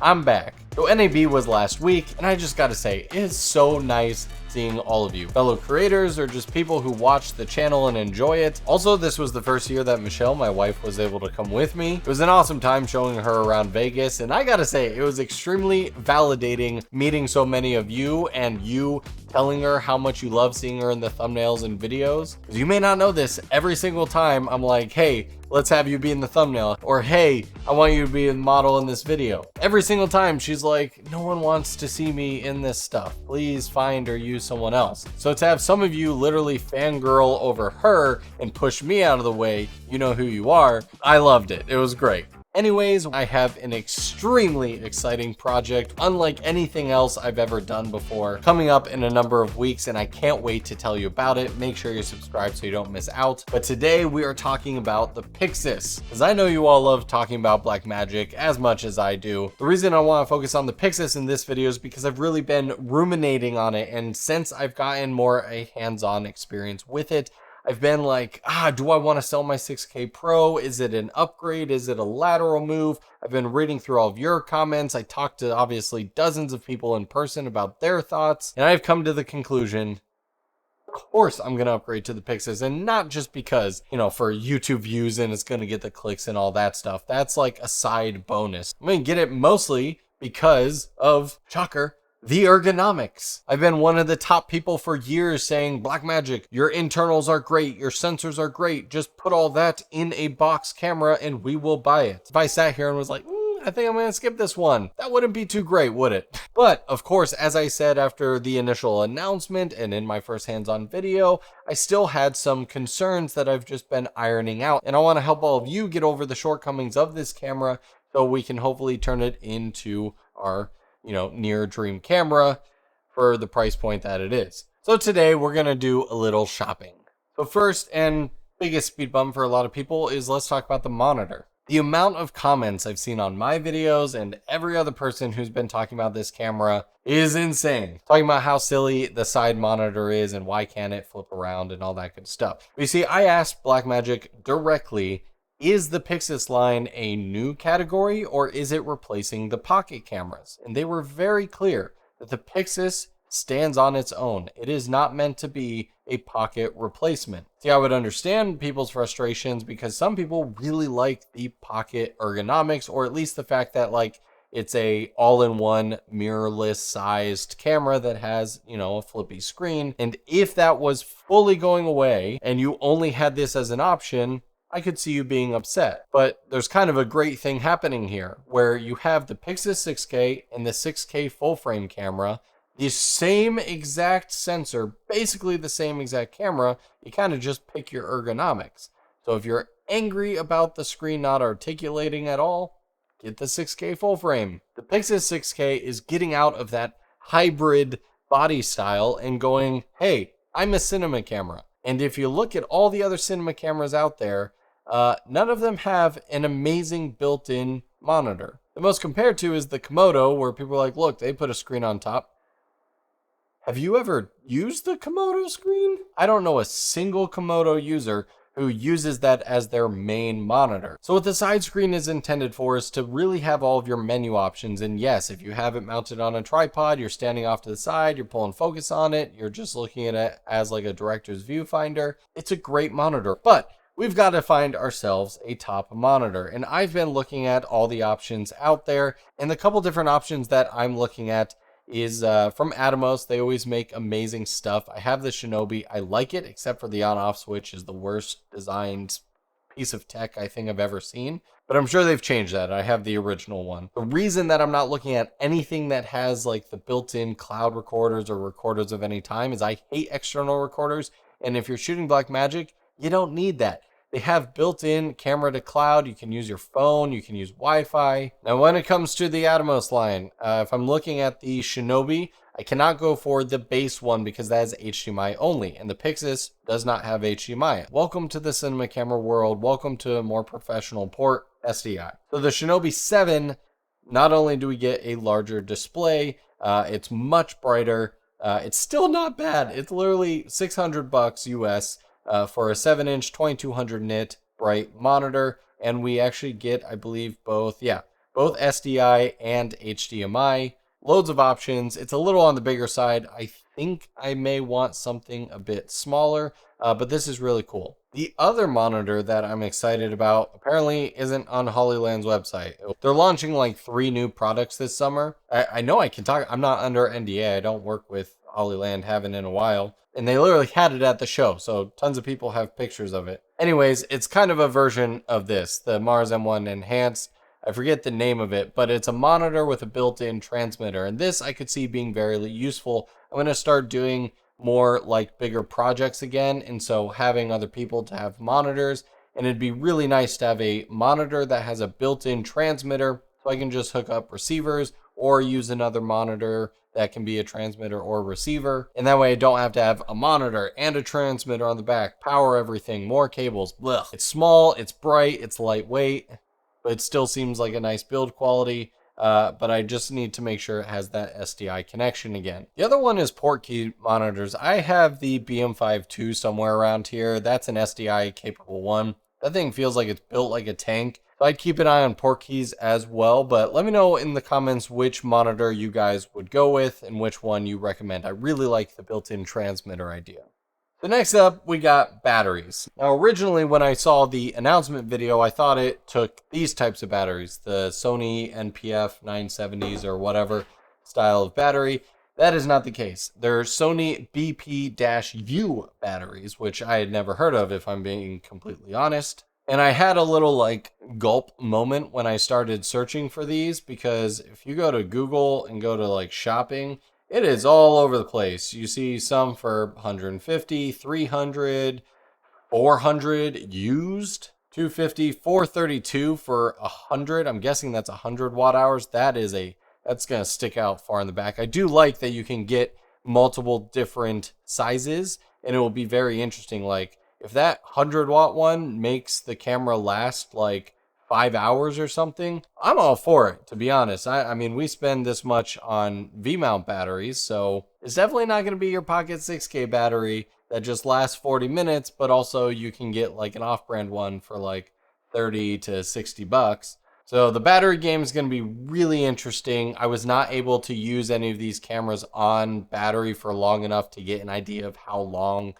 I'm back. So NAB was last week, and I just gotta say, it is so nice seeing all of you, fellow creators or just people who watch the channel and enjoy it. Also, this was the first year that Michelle, my wife, was able to come with me. It was an awesome time showing her around Vegas, and I gotta say, it was extremely validating meeting so many of you and you telling her how much you love seeing her in the thumbnails and videos. Because you may not know this, every single time I'm like, hey, let's have you be in the thumbnail, or hey, I want you to be a model in this video. Every single time she's like, no one wants to see me in this stuff. Please find or use someone else. So to have some of you literally fangirl over her and push me out of the way, you know who you are. I loved it. It was great. Anyways, I have an extremely exciting project, unlike anything else I've ever done before, coming up in a number of weeks, and I can't wait to tell you about it. Make sure you're subscribed so you don't miss out. But today we are talking about the PYXIS, because I know you all love talking about Blackmagic as much as I do. The reason I want to focus on the PYXIS in this video is because I've really been ruminating on it, and since I've gotten more a hands-on experience with it, I've been like, do I want to sell my 6K Pro? Is it an upgrade? Is it a lateral move? I've been reading through all of your comments. I talked to obviously dozens of people in person about their thoughts, and I've come to the conclusion, of course I'm going to upgrade to the PYXIS, and not just because, you know, for YouTube views and it's going to get the clicks and all that stuff. That's like a side bonus. I'm going to get it mostly because of, shocker, the ergonomics. I've been one of the top people for years saying, Blackmagic, your internals are great, your sensors are great, just put all that in a box camera and we will buy it. If I sat here and was like, I think I'm gonna skip this one, that wouldn't be too great, would it? But of course, as I said after the initial announcement and in my first hands-on video, I still had some concerns that I've just been ironing out, and I want to help all of you get over the shortcomings of this camera so we can hopefully turn it into our near dream camera for the price point that it is. So today we're going to do a little shopping. So first and biggest speed bump for a lot of people is let's talk about the monitor. The amount of comments I've seen on my videos and every other person who's been talking about this camera is insane. Talking about how silly the side monitor is and why can't it flip around and all that good stuff. But you see, I asked Blackmagic directly, is the PYXIS line a new category or is it replacing the pocket cameras? And they were very clear that the PYXIS stands on its own. It is not meant to be a pocket replacement. See, I would understand people's frustrations because some people really like the pocket ergonomics, or at least the fact that like it's a all-in-one mirrorless sized camera that has, a flippy screen. And if that was fully going away and you only had this as an option, I could see you being upset. But there's kind of a great thing happening here where you have the PYXIS 6K and the 6K full frame camera, the same exact sensor, basically the same exact camera. You kind of just pick your ergonomics. So if you're angry about the screen not articulating at all, get the 6K full frame. The PYXIS 6K is getting out of that hybrid body style and going, hey, I'm a cinema camera. And if you look at all the other cinema cameras out there, none of them have an amazing built-in monitor. The most compared to is the Komodo, where people are like, look, they put a screen on top. Have you ever used the Komodo screen? I don't know a single Komodo user who uses that as their main monitor. So what the side screen is intended for is to really have all of your menu options. And yes, if you have it mounted on a tripod, you're standing off to the side, you're pulling focus on it, you're just looking at it as like a director's viewfinder, it's a great monitor. But we've got to find ourselves a top monitor. And I've been looking at all the options out there, and the couple different options that I'm looking at is from Atomos. They always make amazing stuff. I have the Shinobi. I like it, except for the on-off switch is the worst designed piece of tech I think I've ever seen. But I'm sure they've changed that. I have the original one. The reason that I'm not looking at anything that has like the built-in cloud recorders or recorders of any time is I hate external recorders. And if you're shooting Blackmagic, you don't need that. They have built-in camera to cloud. You can use your phone. You can use Wi-Fi. Now, when it comes to the Atomos line, if I'm looking at the Shinobi, I cannot go for the base one because that is HDMI only, and the PYXIS does not have HDMI. Welcome to the cinema camera world. Welcome to a more professional port, SDI. So the Shinobi 7, not only do we get a larger display, it's much brighter. It's still not bad. It's literally $600 US. For a 7-inch 2200 nit bright monitor, and we actually get, I believe, both both SDI and HDMI, loads of options. It's a little on the bigger side. I think I may want something a bit smaller, but this is really cool. The other monitor that I'm excited about apparently isn't on Hollyland's website. They're launching like 3 new products this summer. I know I can talk. I'm not under NDA. I don't work with Hollyland, haven't in a while. And they literally had it at the show, so tons of people have pictures of it. Anyways, it's kind of a version of this, the Mars M1 Enhanced. I forget the name of it, but it's a monitor with a built-in transmitter. And this I could see being very useful. I'm going to start doing more like bigger projects again, and so having other people to have monitors, and it'd be really nice to have a monitor that has a built-in transmitter so I can just hook up receivers or use another monitor that can be a transmitter or receiver, and that way I don't have to have a monitor and a transmitter on the back, power everything, more cables. Blech. It's small, it's bright, it's lightweight, but it still seems like a nice build quality. But I just need to make sure it has that SDI connection again. The other one is port key monitors. I have the BM52 somewhere around here. That's an SDI capable one. That thing feels like it's built like a tank. So I'd keep an eye on port keys as well, but let me know in the comments which monitor you guys would go with and which one you recommend. I really like the built-in transmitter idea. So next up, we got batteries. Now, originally when I saw the announcement video, I thought it took these types of batteries, the Sony NPF 970s or whatever style of battery. That is not the case. They're Sony BP-U batteries, which I had never heard of, if I'm being completely honest. And I had a little like gulp moment when I started searching for these, because if you go to Google and go to like shopping, it is all over the place. You see some for 150, 300, 400 used, 250, 432 for 100. I'm guessing that's 100 watt hours. That's going to stick out far in the back. I do like that you can get multiple different sizes, and it will be very interesting. Like if that 100 watt one makes the camera last like 5 hours or something, I'm all for it, to be honest. I mean, we spend this much on V-mount batteries, so it's definitely not going to be your Pocket 6K battery that just lasts 40 minutes, but also you can get like an off-brand one for like 30 to 60 bucks. So the battery game is going to be really interesting. I was not able to use any of these cameras on battery for long enough to get an idea of how long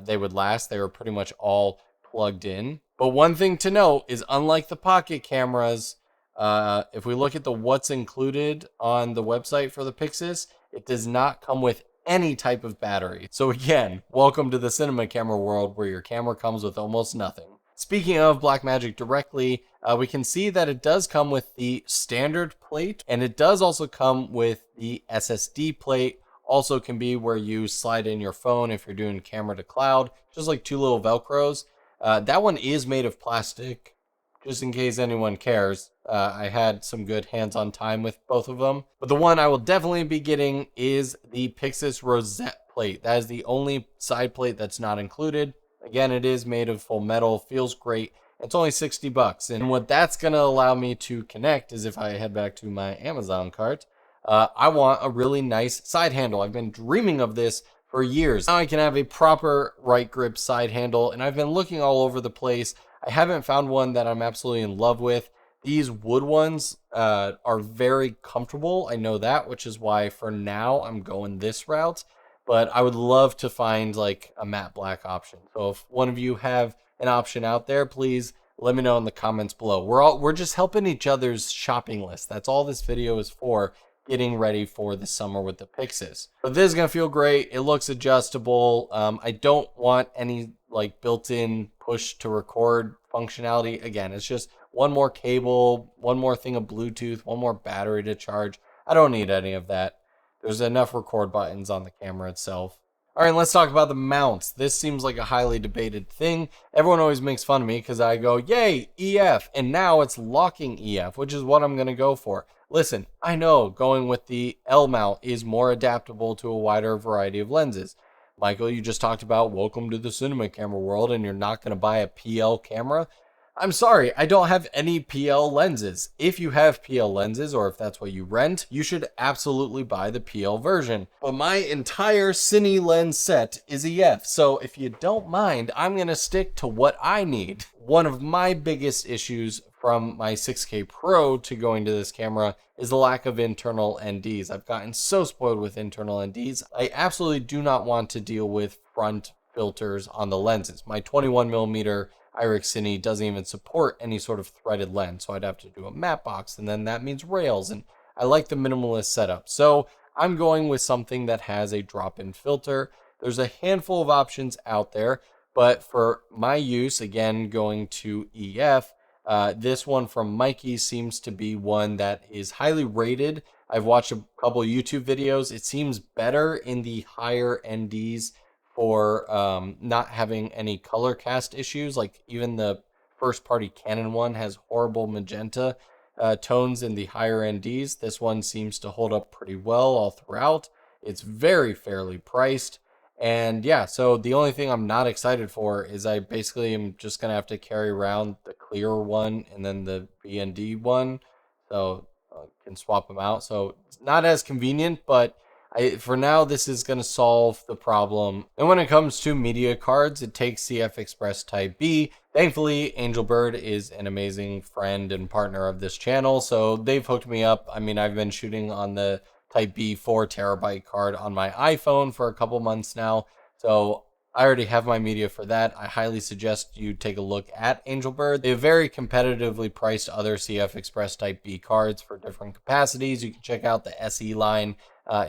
they would last. They were pretty much all plugged in. But one thing to note is, unlike the Pocket cameras, if we look at the what's included on the website for the PYXIS, it does not come with any type of battery. So again, welcome to the cinema camera world where your camera comes with almost nothing. Speaking of Blackmagic directly, we can see that it does come with the standard plate, and it does also come with the SSD plate. Also can be where you slide in your phone if you're doing camera to cloud, just like 2 little Velcros. That one is made of plastic, just in case anyone cares. I had some good hands-on time with both of them. But the one I will definitely be getting is the PYXIS Rosette plate. That is the only side plate that's not included. Again, it is made of full metal, feels great. It's only 60 bucks. And what that's going to allow me to connect is, if I head back to my Amazon cart, I want a really nice side handle. I've been dreaming of this for years. Now I can have a proper right grip side handle, and I've been looking all over the place. I haven't found one that I'm absolutely in love with. These wood ones are very comfortable. I know that, which is why for now I'm going this route. But I would love to find like a matte black option. So if one of you have an option out there, please let me know in the comments below. We're just helping each other's shopping list. That's all this video is for. Getting ready for the summer with the PYXIS. But this is gonna feel great. It looks adjustable. I don't want any like built-in push to record functionality. Again, it's just one more cable, one more thing of Bluetooth, one more battery to charge. I don't need any of that. There's enough record buttons on the camera itself. All right, let's talk about the mounts. This seems like a highly debated thing. Everyone always makes fun of me because I go, yay, EF, and now it's locking EF, which is what I'm gonna go for. Listen, I know going with the L mount is more adaptable to a wider variety of lenses. Michael, you just talked about welcome to the cinema camera world and you're not going to buy a PL camera. I'm sorry, I don't have any PL lenses. If you have PL lenses, or if that's what you rent, you should absolutely buy the PL version. But my entire Cine lens set is EF, so if you don't mind, I'm going to stick to what I need. One of my biggest issues from my 6K Pro to going to this camera is the lack of internal NDs. I've gotten so spoiled with internal NDs. I absolutely do not want to deal with front filters on the lenses. My 21mm IRIX Cine doesn't even support any sort of threaded lens, so I'd have to do a matte box, and then that means rails, and I like the minimalist setup. So I'm going with something that has a drop-in filter. There's a handful of options out there, but for my use, again, going to EF, this one from 𝗦𝗧𝗨𝗙𝗙 seems to be one that is highly rated. I've watched a couple YouTube videos. It seems better in the higher NDs for not having any color cast issues. Like even the first party Canon one has horrible magenta tones in the higher NDs. This one seems to hold up pretty well all throughout. It's very fairly priced. And yeah, so the only thing I'm not excited for is I basically am just going to have to carry around the clear one and then the BND one. So I can swap them out. So it's not as convenient, but for now, this is going to solve the problem. And when it comes to media cards, it takes CF Express Type B. Thankfully, 𝗦𝗪𝗡 is an amazing friend and partner of this channel, so they've hooked me up. I mean, I've been shooting on the Type B 4TB card on my iPhone for a couple months now, so I already have my media for that. I highly suggest you take a look at 𝗦𝗪𝗡. They have very competitively priced other CF Express Type B cards for different capacities. You can check out the SE line.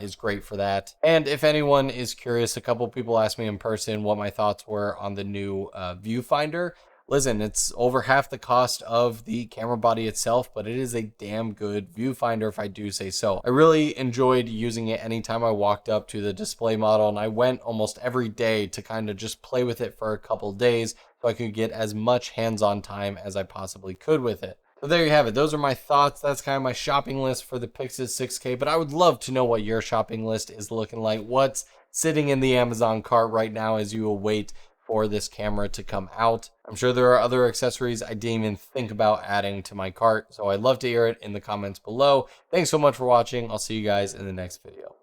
Is great for that. And if anyone is curious, a couple people asked me in person what my thoughts were on the new viewfinder. Listen, it's over half the cost of the camera body itself, but it is a damn good viewfinder if I do say so. I really enjoyed using it anytime I walked up to the display model, and I went almost every day to kind of just play with it for a couple days so I could get as much hands-on time as I possibly could with it. So there you have it. Those are my thoughts. That's kind of my shopping list for the PYXIS 6K, but I would love to know what your shopping list is looking like. What's sitting in the Amazon cart right now as you await for this camera to come out? I'm sure there are other accessories I didn't even think about adding to my cart, so I'd love to hear it in the comments below. Thanks so much for watching. I'll see you guys in the next video.